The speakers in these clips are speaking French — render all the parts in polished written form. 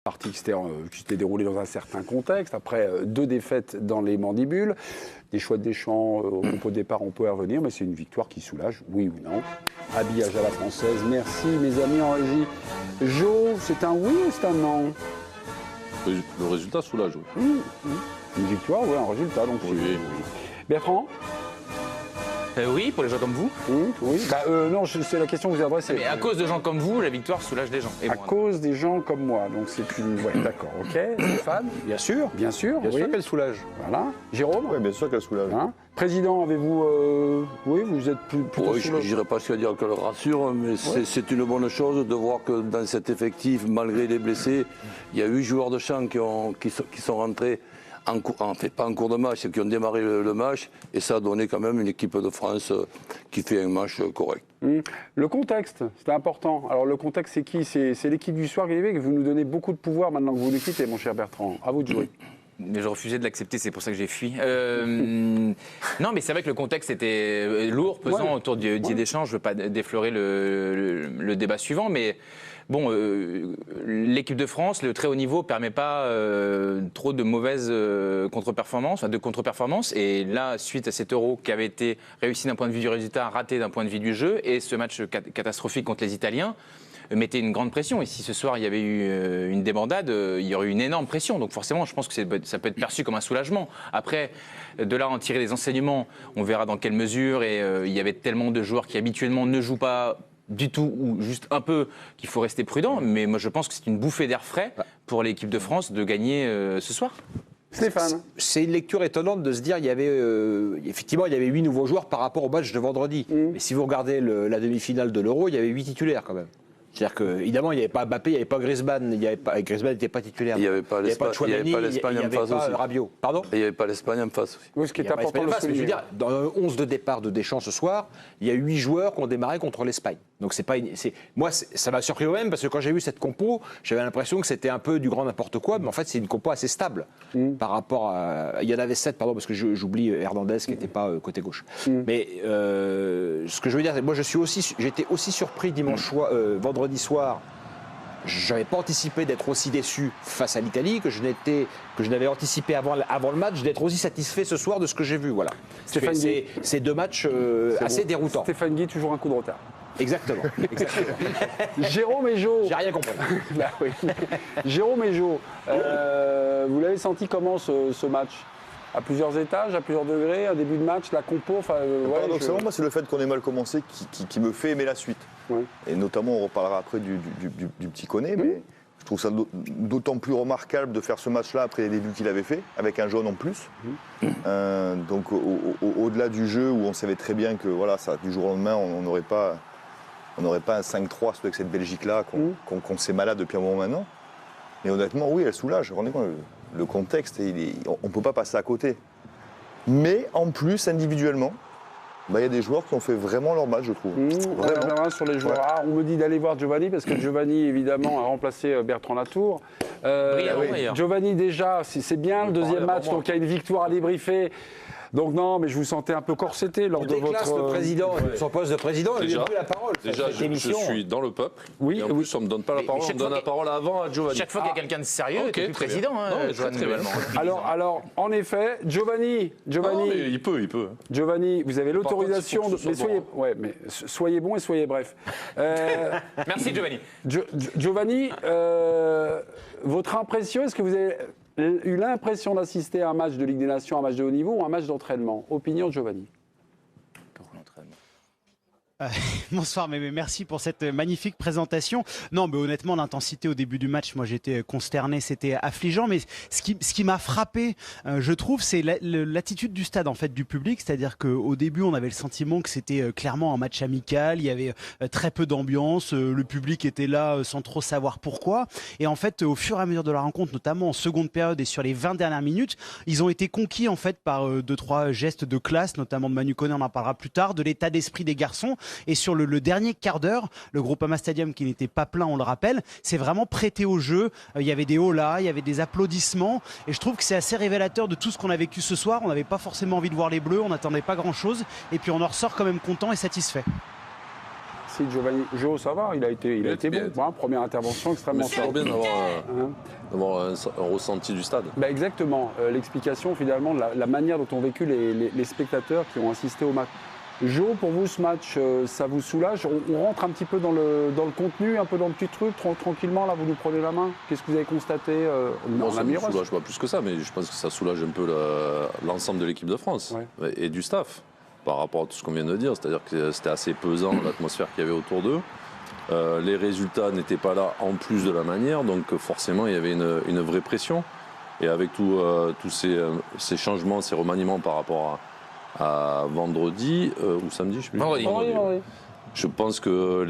Partie qui s'était déroulée dans un certain contexte, après 2 défaites dans les mandibules, des choix de Deschamps au départ, on peut y revenir, mais c'est une victoire qui soulage, oui ou non. Habillage à la française, merci mes amis en régie. Jo, c'est un oui ou c'est un non? Le résultat soulage, oui. Une victoire, oui, un résultat, donc oui. Bertrand? Oui, pour les gens comme vous. Oui. Non, c'est la question que vous adressez. Mais à cause de gens comme vous, la victoire soulage les gens. À cause des gens comme moi. Donc c'est une. Ouais, d'accord, ok. Stéphane? Bien sûr. Bien sûr. Bien sûr qu'elle soulage. Voilà. Jérôme? Oui, bien sûr qu'elle soulage. Hein? Président, avez-vous. Oui, vous êtes plutôt. Oui, je ne dirais pas ce qu'il y a à dire qu'elle rassure, mais c'est une bonne chose de voir que dans cet effectif, malgré les blessés, il y a 8 joueurs de champ qui sont rentrés. Pas en cours de match, qui ont démarré le match, et ça a donné quand même une équipe de France qui fait un match correct. Le contexte, c'était important. Alors le contexte, c'est qui? C'est l'équipe du soir que vous nous donnez beaucoup de pouvoir maintenant que vous nous quittez, mon cher Bertrand. À vous de jouer. Mais je refusais de l'accepter, c'est pour ça que j'ai fui. Non, mais c'est vrai que le contexte était lourd, pesant autour du Didier Deschamps. Je ne veux pas déflorer le débat suivant, mais bon, l'équipe de France, le très haut niveau, ne permet pas trop de mauvaises contre-performances, de contre-performances. Et là, suite à cet Euro qui avait été réussi d'un point de vue du résultat, raté d'un point de vue du jeu, et ce match catastrophique contre les Italiens, mettait une grande pression. Et si ce soir il y avait eu une débandade, il y aurait eu une énorme pression. Donc forcément, je pense que ça peut être perçu comme un soulagement. Après, de là en tirer des enseignements, on verra dans quelle mesure. Et il y avait tellement de joueurs qui habituellement ne jouent pas du tout ou juste un peu qu'il faut rester prudent. Mais moi, je pense que c'est une bouffée d'air frais pour l'équipe de France de gagner ce soir. Stéphane? C'est une lecture étonnante de se dire effectivement il y avait 8 nouveaux joueurs par rapport au match de vendredi. Mais si vous regardez la demi-finale de l'Euro, il y avait 8 titulaires quand même. C'est-à-dire qu'évidemment, il n'y avait pas Mbappé, il n'y avait pas Griezmann, Griezmann n'était pas titulaire. Il n'y avait pas l'Espagne en face aussi. Rabiot. Pardon? Et il n'y avait pas l'Espagne en face aussi. Oui, ce qui est important de je veux dire, dans le 11 de départ de Deschamps ce soir, il y a 8 joueurs qui ont démarré contre l'Espagne. Donc moi, ça m'a surpris quand même, parce que quand j'ai vu cette compo, j'avais l'impression que c'était un peu du grand n'importe quoi, mais en fait, c'est une compo assez stable par rapport à... Il y en avait 7, pardon, parce que j'oublie Hernandez qui n'était pas côté gauche. Mais ce que je veux dire, moi, j'étais aussi surpris vendredi soir. Je n'avais pas anticipé d'être aussi déçu face à l'Italie que je n'avais anticipé avant le match d'être aussi satisfait ce soir de ce que j'ai vu. Voilà. C'est 2 matchs assez déroutants. Stéphane Guy, toujours un coup de retard. Exactement. Jérôme et Jo. J'ai rien compris. Oui. Jérôme et Jo, vous l'avez senti comment ce match? À plusieurs étages, à plusieurs degrés, un début de match, la compo. Paradoxalement, moi, c'est le fait qu'on ait mal commencé qui me fait aimer la suite. Ouais. Et notamment, on reparlera après du petit Koné, mais je trouve ça d'autant plus remarquable de faire ce match-là après les débuts qu'il avait fait, avec un jaune en plus. Donc, au-delà du jeu, où on savait très bien que voilà, ça, du jour au lendemain, on n'aurait pas un 5-3 avec cette Belgique-là, qu'on s'est malade depuis un moment maintenant. Mais honnêtement, oui, elle soulage. Le contexte, on ne peut pas passer à côté. Mais en plus, individuellement, il y a des joueurs qui ont fait vraiment leur match, je trouve. Vraiment. Sur les joueurs. Ouais. On me dit d'aller voir Giovanni, parce que Giovanni, évidemment, a remplacé Bertrand Latour. Giovanni, déjà, c'est bien le deuxième match, donc il y a une victoire à débriefer. Donc non, mais je vous sentais un peu corseté lors de votre... le président, son poste de président, il a pris la parole. Déjà, je suis dans le peuple. Oui, et en plus, on ne me donne pas la parole, on me donne la parole avant à Giovanni. Chaque fois qu'il y a quelqu'un de sérieux, il est plus président. Alors, en effet, Giovanni... Non, mais il peut. Giovanni, vous avez l'autorisation de... Mais soyez bon et soyez bref. Merci, Giovanni. Giovanni, votre impression, est-ce que vous avez eu l'impression d'assister à un match de Ligue des Nations, un match de haut niveau ou un match d'entraînement? Opinion de Giovanni. Bonsoir, mais merci pour cette magnifique présentation. Non, mais honnêtement, l'intensité au début du match, moi j'étais consterné, c'était affligeant. Mais ce qui m'a frappé, je trouve, c'est l'attitude du stade, en fait, du public. C'est-à-dire qu'au début, on avait le sentiment que c'était clairement un match amical. Il y avait très peu d'ambiance. Le public était là sans trop savoir pourquoi. Et en fait, au fur et à mesure de la rencontre, notamment en seconde période et sur les 20 dernières minutes, ils ont été conquis en fait par 2-3 gestes de classe, notamment de Manu Koné, on en parlera plus tard, de l'état d'esprit des garçons. Et sur le dernier quart d'heure, le Groupama Stadium qui n'était pas plein, on le rappelle, c'est vraiment prêté au jeu. Il y avait des holas, il y avait des applaudissements. Et je trouve que c'est assez révélateur de tout ce qu'on a vécu ce soir. On n'avait pas forcément envie de voir les Bleus, on n'attendait pas grand-chose. Et puis on en ressort quand même content et satisfait. Merci Giovanni. Jo, ça va, il a été bien. bon. Hein, première intervention extrêmement C'est toujours bien Hein d'avoir un ressenti du stade. Bah exactement, l'explication finalement de la manière dont ont vécu les spectateurs qui ont assisté au match. Jo, pour vous, ce match, ça vous soulage? On rentre un petit peu dans le contenu, un peu dans le petit truc, tranquillement, là, vous nous prenez la main. Qu'est-ce que vous avez constaté Non, ça ne soulage pas plus que ça, mais je pense que ça soulage un peu l'ensemble de l'équipe de France et du staff par rapport à tout ce qu'on vient de dire. C'est-à-dire que c'était assez pesant l'atmosphère qu'il y avait autour d'eux. Les résultats n'étaient pas là en plus de la manière, donc forcément, il y avait une vraie pression. Et avec tous ces changements, ces remaniements par rapport à vendredi ou samedi, je ne sais plus. Vendredi. Je pense que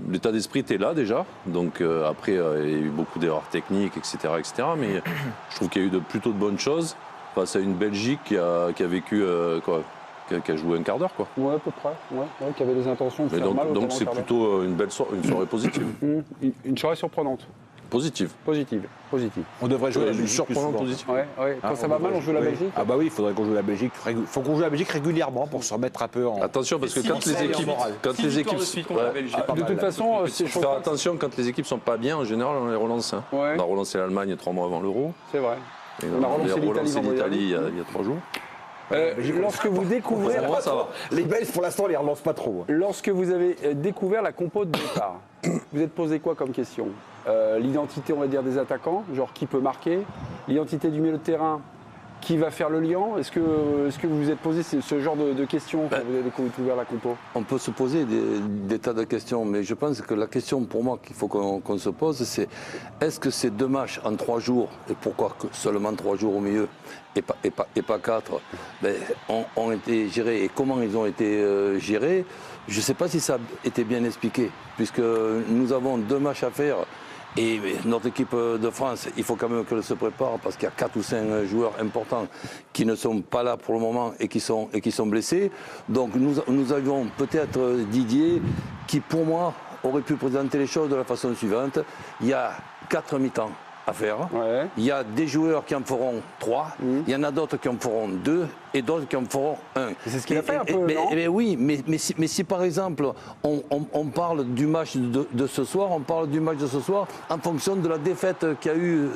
l'état d'esprit était là déjà. Donc après, il y a eu beaucoup d'erreurs techniques, etc., etc. Mais je trouve qu'il y a eu plutôt de bonnes choses face à une Belgique qui a vécu qui a joué un quart d'heure, quoi. Ouais, à peu près. Ouais, qui avait des intentions de faire mal. Donc c'est plutôt une soirée positive. Une soirée surprenante. Positive. On devrait jouer la Belgique surprenante plus souvent. Ouais. Quand ça va mal, on joue la Belgique. Ah bah oui, il faudrait qu'on joue la Belgique. Il faut qu'on joue la Belgique régulièrement pour se remettre un peu en... Attention, parce que quand les équipes... De toute façon, il faut faire attention, quand les équipes sont pas bien, en général, on les relance. Hein. Ouais. On a relancé l'Allemagne 3 mois avant l'Euro. C'est vrai. Et on a relancé l'Italie il y a 3 jours. Lorsque vous découvrez... ça va. Les Belges, pour l'instant, on les relance pas trop. Lorsque vous avez découvert la compo de départ, vous êtes posé quoi comme question? L'identité, on va dire, des attaquants, genre qui peut marquer, l'identité du milieu de terrain, qui va faire le lien. Est-ce que vous vous êtes posé ce genre de questions quand vous avez découvert la compo? On peut se poser des tas de questions, mais je pense que la question pour moi qu'il faut qu'on se pose, c'est est-ce que ces 2 matchs en 3 jours, et pourquoi seulement 3 jours au milieu et pas 4, ont été gérés, et comment ils ont été gérés? Je ne sais pas si ça a été bien expliqué, puisque nous avons 2 matchs à faire. Et notre équipe de France, il faut quand même qu'elle se prépare parce qu'il y a 4 ou 5 joueurs importants qui ne sont pas là pour le moment et qui sont blessés. Donc nous avions peut-être Didier qui, pour moi, aurait pu présenter les choses de la façon suivante. Il y a 4 mi-temps à faire. Ouais. Il y a des joueurs qui en feront 3, il y en a d'autres qui en feront 2 et d'autres qui en feront 1. C'est ce qu'il a fait un peu, non ? Oui, mais si par exemple on parle du match de ce soir, on parle du match de ce soir en fonction de la défaite qu'il y a eu.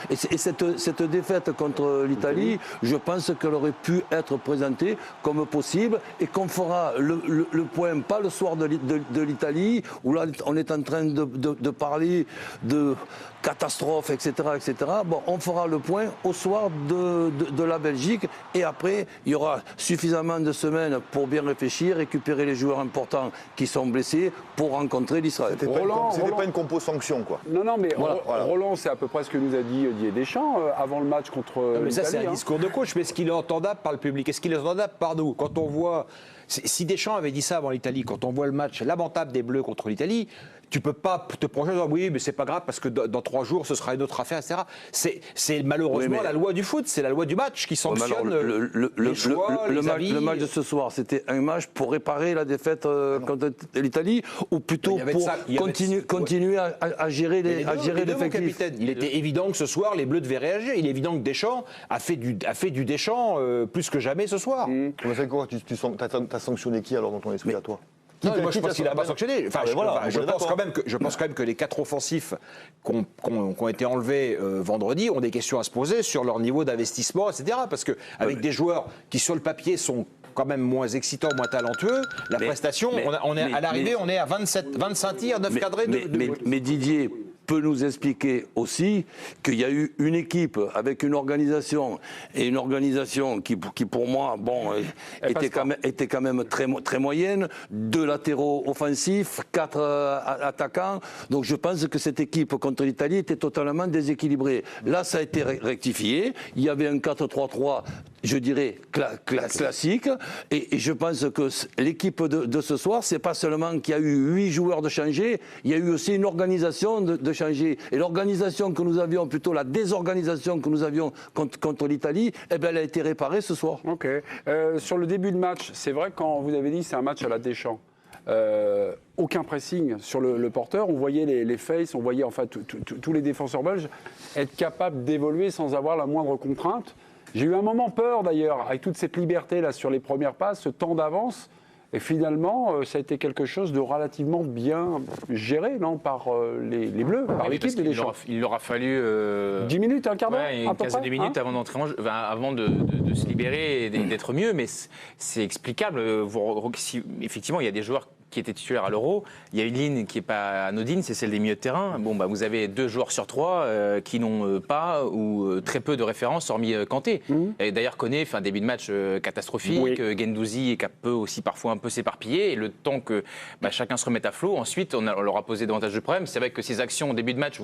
Et cette défaite contre l'Italie, je pense qu'elle aurait pu être présentée comme possible et qu'on fera le point, pas le soir de l'Italie, où là on est en train de parler de catastrophe, etc., etc. Bon, on fera le point au soir de la Belgique et après, il y aura suffisamment de semaines pour bien réfléchir, récupérer les joueurs importants qui sont blessés pour rencontrer l'Israël. C'était pas une compo sanction, quoi. Non, mais voilà. Roland, c'est à peu près ce que nous a dit Didier Deschamps avant le match contre l'Italie. Mais ça, c'est un discours de coach. Mais est-ce qu'il est entendable par le public? Est-ce qu'il est entendable par nous? Quand on voit... Si Deschamps avait dit ça avant l'Italie, quand on voit le match lamentable des Bleus contre l'Italie, tu peux pas te projeter en disant oui, mais c'est pas grave parce que dans 3 jours ce sera une autre affaire, etc. C'est malheureusement la loi du foot, c'est la loi du match qui sanctionne les choix, les avis. Le match de ce soir, c'était un match pour réparer la défaite contre l'Italie ou plutôt pour continuer à gérer l'effectif. Il était évident que ce soir les Bleus devaient réagir. Il est évident que Deschamps a fait du Deschamps plus que jamais ce soir. Mais c'est quoi? T'as sanctionné qui alors dans ton esprit à toi? Non, moi je pense qu'il n'a pas sanctionné. Enfin, je pense quand même que les 4 offensifs qui ont été enlevés vendredi ont des questions à se poser sur leur niveau d'investissement, etc. Parce qu'avec des joueurs qui sur le papier sont quand même moins excitants, moins talentueux, la prestation, à l'arrivée, on est à 25 tirs, 9 cadrés. Mais Didier peut nous expliquer aussi qu'il y a eu une équipe avec une organisation qui pour moi, était quand même très moyenne, 2 latéraux offensifs, 4 attaquants. Donc je pense que cette équipe contre l'Italie était totalement déséquilibrée. Là, ça a été rectifié. Il y avait un 4-3-3, je dirais, classique. Et je pense que l'équipe de ce soir, c'est pas seulement qu'il y a eu 8 joueurs de changer, il y a eu aussi une organisation de changer. Et l'organisation que nous avions, plutôt la désorganisation que nous avions contre l'Italie, elle a été réparée ce soir. Ok. Sur le début de match, c'est vrai quand vous avez dit c'est un match à la Deschamps. Aucun pressing sur le porteur. On voyait les faces, on voyait enfin tous les défenseurs belges être capables d'évoluer sans avoir la moindre contrainte. J'ai eu un moment peur d'ailleurs, avec toute cette liberté là sur les premières passes, ce temps d'avance. Et finalement, ça a été quelque chose de relativement bien géré, non, par les Bleus, par l'équipe des Deschamps. Il leur a fallu 10 minutes, un quart d'heure, une quinzaine de minutes avant d'entrer avant de se libérer et d'être mieux, mais c'est explicable. Effectivement, il y a des joueurs qui étaient titulaires à l'Euro. Il y a une ligne qui n'est pas anodine, c'est celle des milieux de terrain. Bon, vous avez 2 joueurs sur 3 qui n'ont pas ou très peu de références, hormis Kanté. Et d'ailleurs, Koné fait un début de match catastrophique. Oui. Gendouzi peut aussi parfois un peu s'éparpiller. Et le temps que chacun se remette à flot, ensuite, on leur a posé davantage de problèmes. C'est vrai que ces actions au début de match,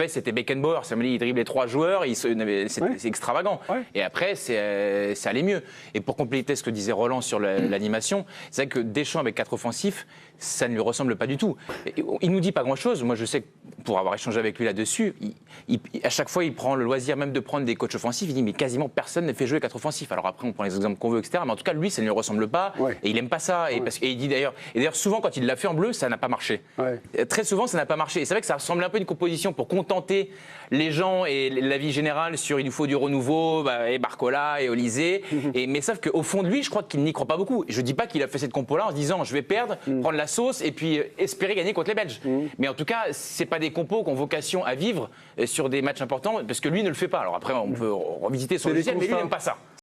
c'était Beckenbauer. Il dribble les 3 joueurs, c'est extravagant. Ouais. Et après, ça allait mieux. Et pour compléter ce que disait Roland sur l'animation, c'est vrai que Deschamps avec 4 offensifs, ça ne lui ressemble pas du tout. Il nous dit pas grand-chose. Moi, je sais que pour avoir échangé avec lui là-dessus, à chaque fois, il prend le loisir même de prendre des coachs offensifs. Il dit mais quasiment personne ne fait jouer 4 offensifs. Alors après, on prend les exemples qu'on veut, etc. Mais en tout cas, lui, ça ne lui ressemble pas. Ouais. Et il aime pas ça. Et, et il dit d'ailleurs, souvent quand il l'a fait en bleu, ça n'a pas marché. Ouais. Très souvent, ça n'a pas marché. Et c'est vrai que ça ressemble un peu à une composition pour contenter les gens et la vie générale sur il nous faut du renouveau, et Barcola et Olysée. Mais sauf qu'au fond de lui, je crois qu'il n'y croit pas beaucoup. Je dis pas qu'il a fait cette compo-là en se disant je vais perdre, prendre la sauce et puis espérer gagner contre les Belges. Mais en tout cas, c'est pas des compos qui ont vocation à vivre sur des matchs importants parce que lui ne le fait pas. Alors après, on peut revisiter son logiciel, mais lui n'aime pas ça.